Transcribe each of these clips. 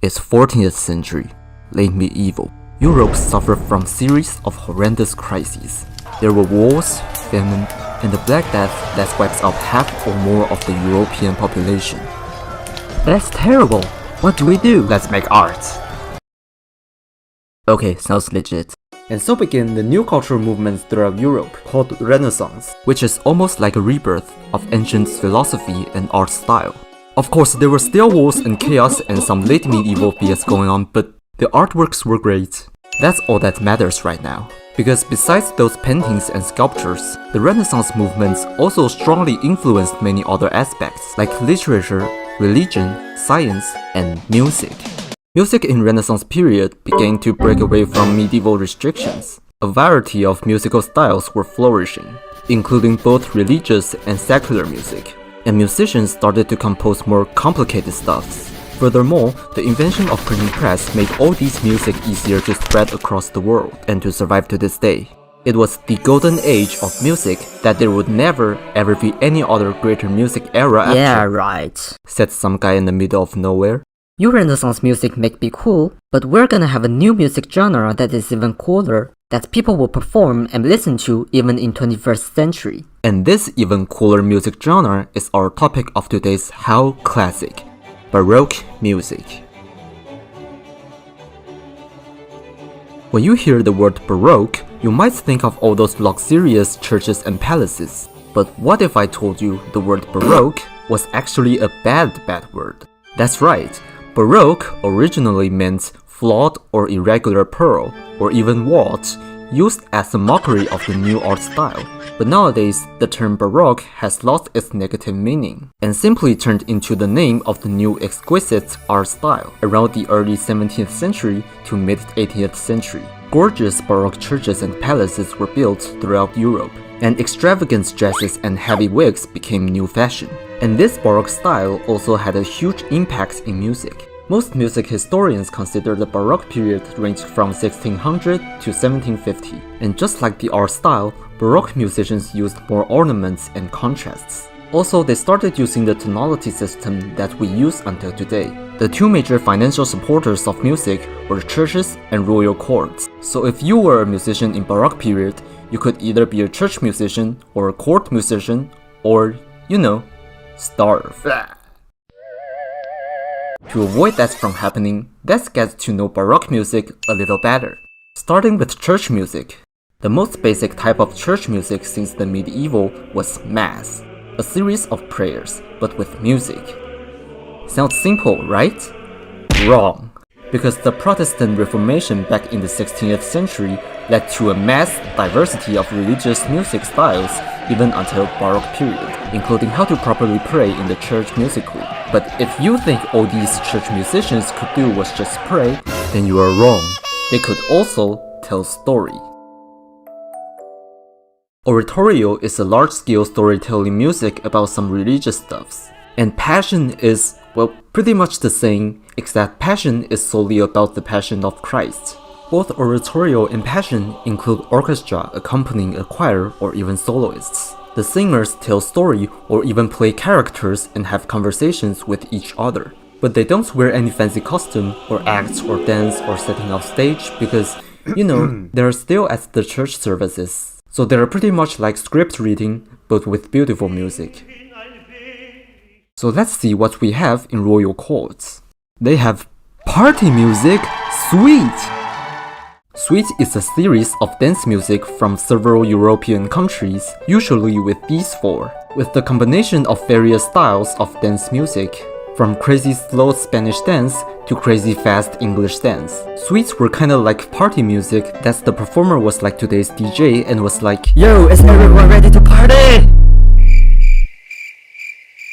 is 14th century, late medieval. Europe suffered from series of horrendous crises. There were wars, famine, and the Black Death that wipes out half or more of the European population. That's terrible. What do we do? Let's make art. Okay, sounds legit. And so began the new cultural movements throughout Europe called Renaissance, which is almost like a rebirth of ancient philosophy and art style. Of course, there were still wars and chaos and some late medieval BS going on, but the artworks were great. That's all that matters right now. Because besides those paintings and sculptures, the Renaissance movements also strongly influenced many other aspects like literature, religion, science, and music. Music in Renaissance period began to break away from medieval restrictions. A variety of musical styles were flourishing, including both religious and secular music, and musicians started to compose more complicated stuffs. Furthermore, the invention of printing press made all these music easier to spread across the world and to survive to this day. It was the golden age of music that there would never ever be any other greater music era after. Yeah, right. Said some guy in the middle of nowhere. Your Renaissance music may be cool, but we're gonna have a new music genre that is even cooler, that people will perform and listen to even in 21st century. And this even cooler music genre is our topic of today's How Classic, Baroque music. When you hear the word Baroque, you might think of all those luxurious churches and palaces. But what if I told you the word Baroque was actually a bad word? That's right. Baroque originally meant flawed or irregular pearl, or even what, used as a mockery of the new art style. But nowadays, the term Baroque has lost its negative meaning, and simply turned into the name of the new exquisite art style around the early 17th century to mid-18th century. Gorgeous Baroque churches and palaces were built throughout Europe, and extravagant dresses and heavy wigs became new fashion. And this Baroque style also had a huge impact in music. Most music historians consider the Baroque period ranged from 1600 to 1750. And just like the art style, Baroque musicians used more ornaments and contrasts. Also, they started using the tonality system that we use until today. The two major financial supporters of music were churches and royal courts. So if you were a musician in Baroque period, you could either be a church musician or a court musician, or, you know, starve. To avoid that from happening, let's get to know Baroque music a little better. Starting with church music. The most basic type of church music since the medieval was Mass, a series of prayers, but with music. Sounds simple, right? Wrong. Because the Protestant Reformation back in the 16th century led to a mass diversity of religious music styles even until Baroque period, including how to properly pray in the church musically. But if you think all these church musicians could do was just pray, then you are wrong. They could also tell story. Oratorio is a large-scale storytelling music about some religious stuffs. And Passion is, well, pretty much the same, except Passion is solely about the Passion of Christ. Both Oratorio and Passion include orchestra accompanying a choir or even soloists. The singers tell story or even play characters and have conversations with each other. But they don't wear any fancy costume or act or dance or setting off stage because, you know, they're still at the church services. So they're pretty much like script reading, but with beautiful music. So let's see what we have in royal courts. They have party music, Suite! Suite is a series of dance music from several European countries, usually with these four, with the combination of various styles of dance music, from crazy slow Spanish dance to crazy fast English dance. Suites were kinda like party music that the performer was like today's DJ and was like, "Yo, is everyone ready to party?"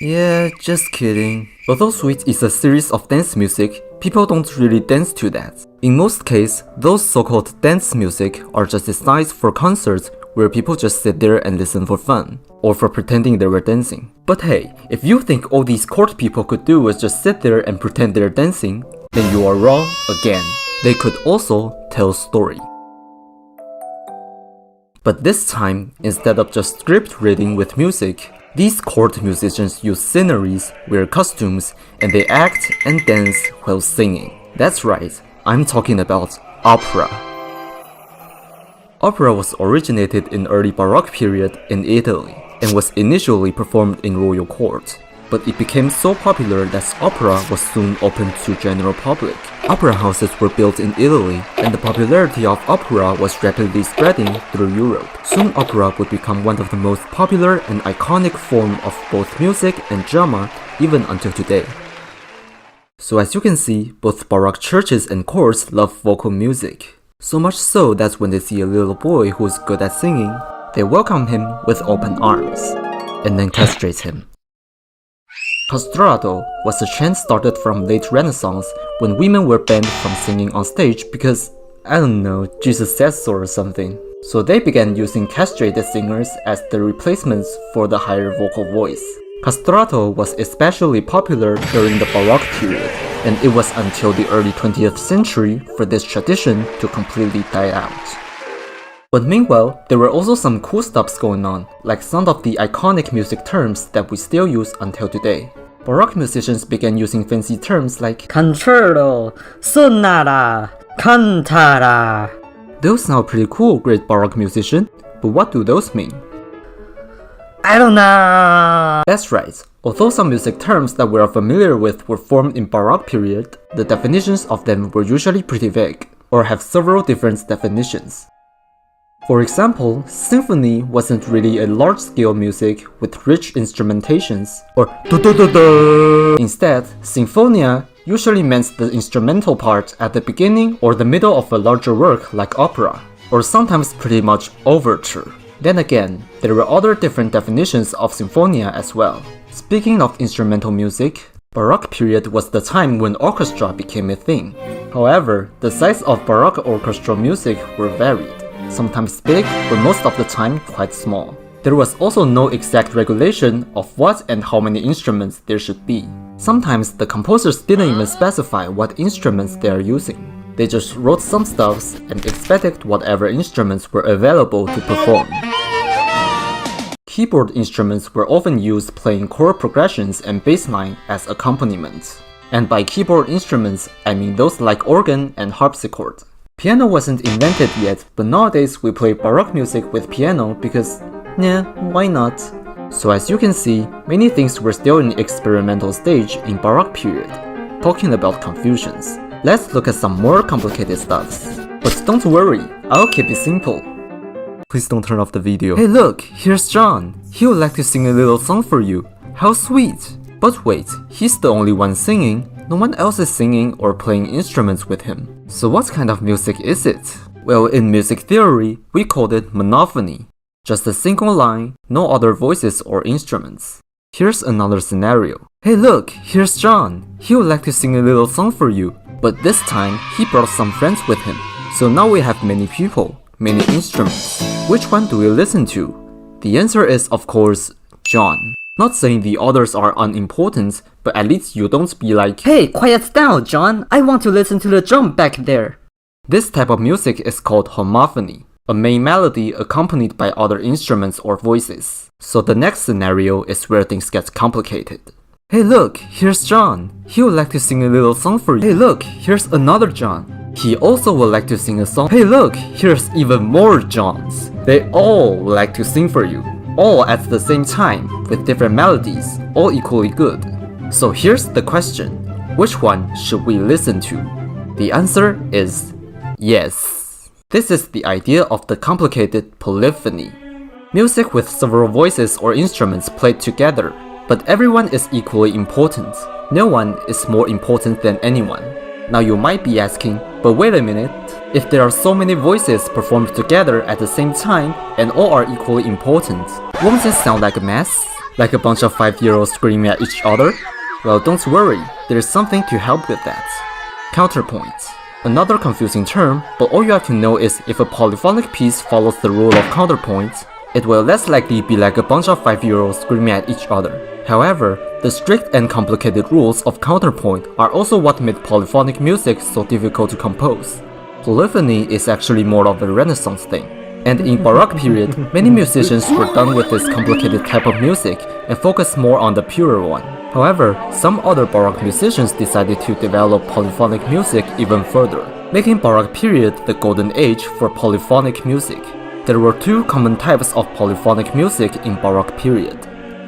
Yeah, just kidding. Although Suite is a series of dance music, people don't really dance to that. In most cases, those so-called dance music are just designed for concerts where people just sit there and listen for fun, or for pretending they were dancing. But hey, if you think all these court people could do was just sit there and pretend they're dancing, then you are wrong again. They could also tell story. But this time, instead of just script reading with music, these court musicians use sceneries, wear costumes, and they act and dance while singing. That's right, I'm talking about opera. Opera was originated in early Baroque period in Italy and was initially performed in royal court. But it became so popular that opera was soon opened to general public. Opera houses were built in Italy, and the popularity of opera was rapidly spreading through Europe. Soon opera would become one of the most popular and iconic form of both music and drama, even until today. So as you can see, both Baroque churches and courts love vocal music. So much so that when they see a little boy who is good at singing, they welcome him with open arms, and then castrate him. Castrato was a trend started from late Renaissance when women were banned from singing on stage because, I don't know, Jesus said so or something. So they began using castrated singers as the replacements for the higher vocal voice. Castrato was especially popular during the Baroque period, and it was until the early 20th century for this tradition to completely die out. But meanwhile, there were also some cool stuffs going on, like some of the iconic music terms that we still use until today. Baroque musicians began using fancy terms like concerto, sonata, cantata. Those sound pretty cool, great Baroque musician, but what do those mean? I don't know. That's right. Although some music terms that we are familiar with were formed in Baroque period, the definitions of them were usually pretty vague, or have several different definitions. For example, symphony wasn't really a large-scale music with rich instrumentations, or du-du-du-du. Instead, sinfonia usually meant the instrumental part at the beginning or the middle of a larger work like opera, or sometimes pretty much overture. Then again, there were other different definitions of sinfonia as well. Speaking of instrumental music, Baroque period was the time when orchestra became a thing. However, the size of Baroque orchestral music were varied. Sometimes big, but most of the time quite small. There was also no exact regulation of what and how many instruments there should be. Sometimes the composers didn't even specify what instruments they are using. They just wrote some stuffs and expected whatever instruments were available to perform. Keyboard instruments were often used playing chord progressions and bass line as accompaniment. And by keyboard instruments, I mean those like organ and harpsichord. Piano wasn't invented yet, but nowadays we play Baroque music with piano because, yeah, why not? So as you can see, many things were still in the experimental stage in Baroque period. Talking about confusions, let's look at some more complicated stuffs. But don't worry, I'll keep it simple. Please don't turn off the video. Hey look, here's John. He would like to sing a little song for you. How sweet. But wait, he's the only one singing. No one else is singing or playing instruments with him. So what kind of music is it? Well, in music theory, we called it monophony. Just a single line, no other voices or instruments. Here's another scenario. Hey look, here's John. He would like to sing a little song for you. But this time, he brought some friends with him. So now we have many people, many instruments. Which one do we listen to? The answer is, of course, John. Not saying the others are unimportant, but at least you don't be like, Hey, quiet down, John. I want to listen to the drum back there. This type of music is called homophony, a main melody accompanied by other instruments or voices. So the next scenario is where things get complicated. Hey look, here's John. He would like to sing a little song for you. Hey look, here's another John. He also would like to sing a song. Hey look, here's even more Johns. They all would like to sing for you. All at the same time, with different melodies, all equally good. So here's the question, which one should we listen to? The answer is yes. This is the idea of the complicated polyphony. Music with several voices or instruments played together, but everyone is equally important. No one is more important than anyone. Now you might be asking, but wait a minute, if there are so many voices performed together at the same time and all are equally important, won't this sound like a mess? Like a bunch of 5-year-olds screaming at each other? Well, don't worry, there's something to help with that. Counterpoint. Another confusing term, but all you have to know is if a polyphonic piece follows the rule of counterpoint, it will less likely be like a bunch of 5-year-olds screaming at each other. However, the strict and complicated rules of counterpoint are also what made polyphonic music so difficult to compose. Polyphony is actually more of a Renaissance thing. And in Baroque period, many musicians were done with this complicated type of music and focused more on the purer one. However, some other Baroque musicians decided to develop polyphonic music even further, making Baroque period the golden age for polyphonic music. There were two common types of polyphonic music in Baroque period.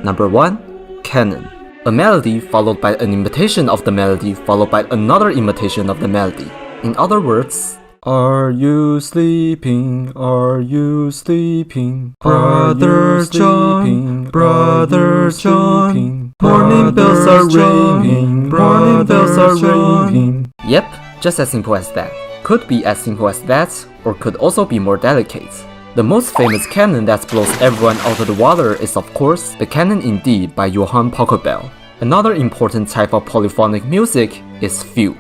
Number 1, canon. A melody followed by an imitation of the melody followed by another imitation of the melody. In other words, are you sleeping? Are you sleeping? Brother John, Brother John, morning bells are ringing, morning bells are ringing. Yep, just as simple as that. Could be as simple as that, or could also be more delicate. The most famous canon that blows everyone out of the water is of course the Canon in D by Johann Pachelbel. Another important type of polyphonic music is fugue.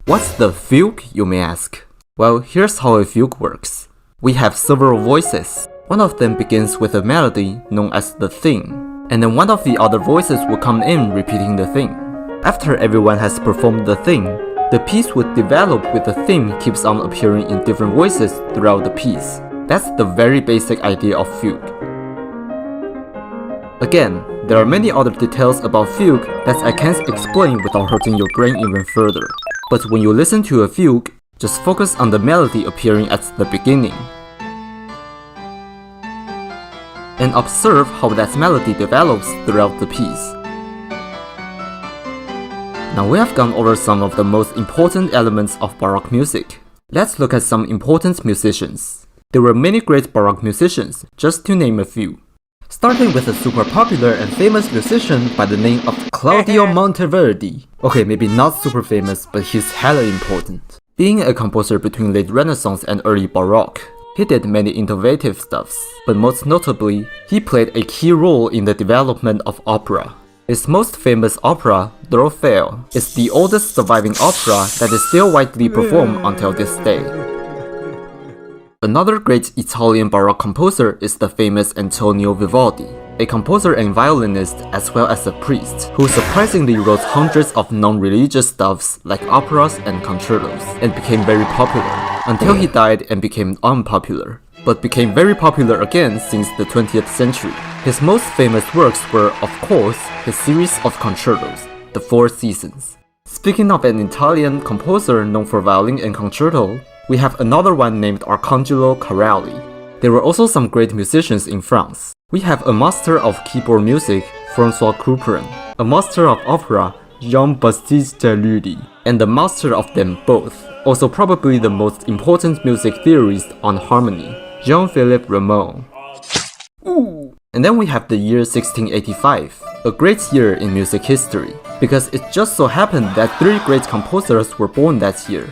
What's the fugue, you may ask? Well, here's how a fugue works. We have several voices. One of them begins with a melody known as the theme, and then one of the other voices will come in repeating the theme. After everyone has performed the theme, the piece would develop with the theme keeps on appearing in different voices throughout the piece. That's the very basic idea of fugue. Again, there are many other details about fugue that I can't explain without hurting your brain even further. But when you listen to a fugue, just focus on the melody appearing at the beginning and observe how that melody develops throughout the piece. Now we have gone over some of the most important elements of Baroque music. Let's look at some important musicians. There were many great Baroque musicians, just to name a few. Starting with a super popular and famous musician by the name of Claudio Monteverdi. Okay, maybe not super famous, but he's hella important. Being a composer between late Renaissance and early Baroque, he did many innovative stuffs, but most notably, he played a key role in the development of opera. His most famous opera, L'Orfeo, is the oldest surviving opera that is still widely performed until this day. Another great Italian Baroque composer is the famous Antonio Vivaldi, a composer and violinist as well as a priest, who surprisingly wrote hundreds of non-religious stuffs like operas and concertos, and became very popular, until he died and became unpopular, but became very popular again since the 20th century. His most famous works were, of course, his series of concertos, The Four Seasons. Speaking of an Italian composer known for violin and concerto, we have another one named Arcangelo Corelli. There were also some great musicians in France. We have a master of keyboard music, François Couperin, a master of opera, Jean-Baptiste Lully, and the master of them both, also probably the most important music theorist on harmony, Jean-Philippe Rameau. Ooh. And then we have the year 1685, a great year in music history, because it just so happened that three great composers were born that year.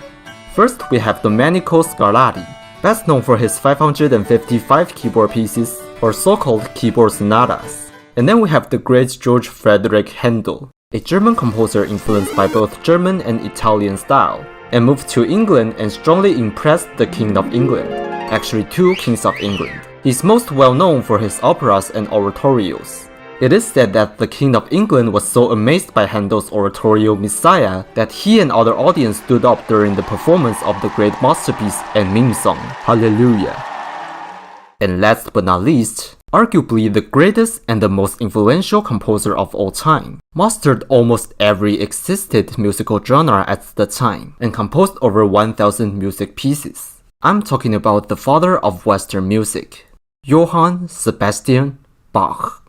First, we have Domenico Scarlatti, best known for his 555 keyboard pieces, or so-called keyboard sonatas. And then we have the great George Frederick Handel, a German composer influenced by both German and Italian style, and moved to England and strongly impressed the King of England, actually two kings of England. He's most well known for his operas and oratorios. It is said that the King of England was so amazed by Handel's oratorio Messiah that he and other audience stood up during the performance of the great masterpiece and meme song, Hallelujah. And last but not least, arguably the greatest and the most influential composer of all time, mastered almost every existed musical genre at the time, and composed over 1,000 music pieces. I'm talking about the father of Western music, Johann Sebastian Bach.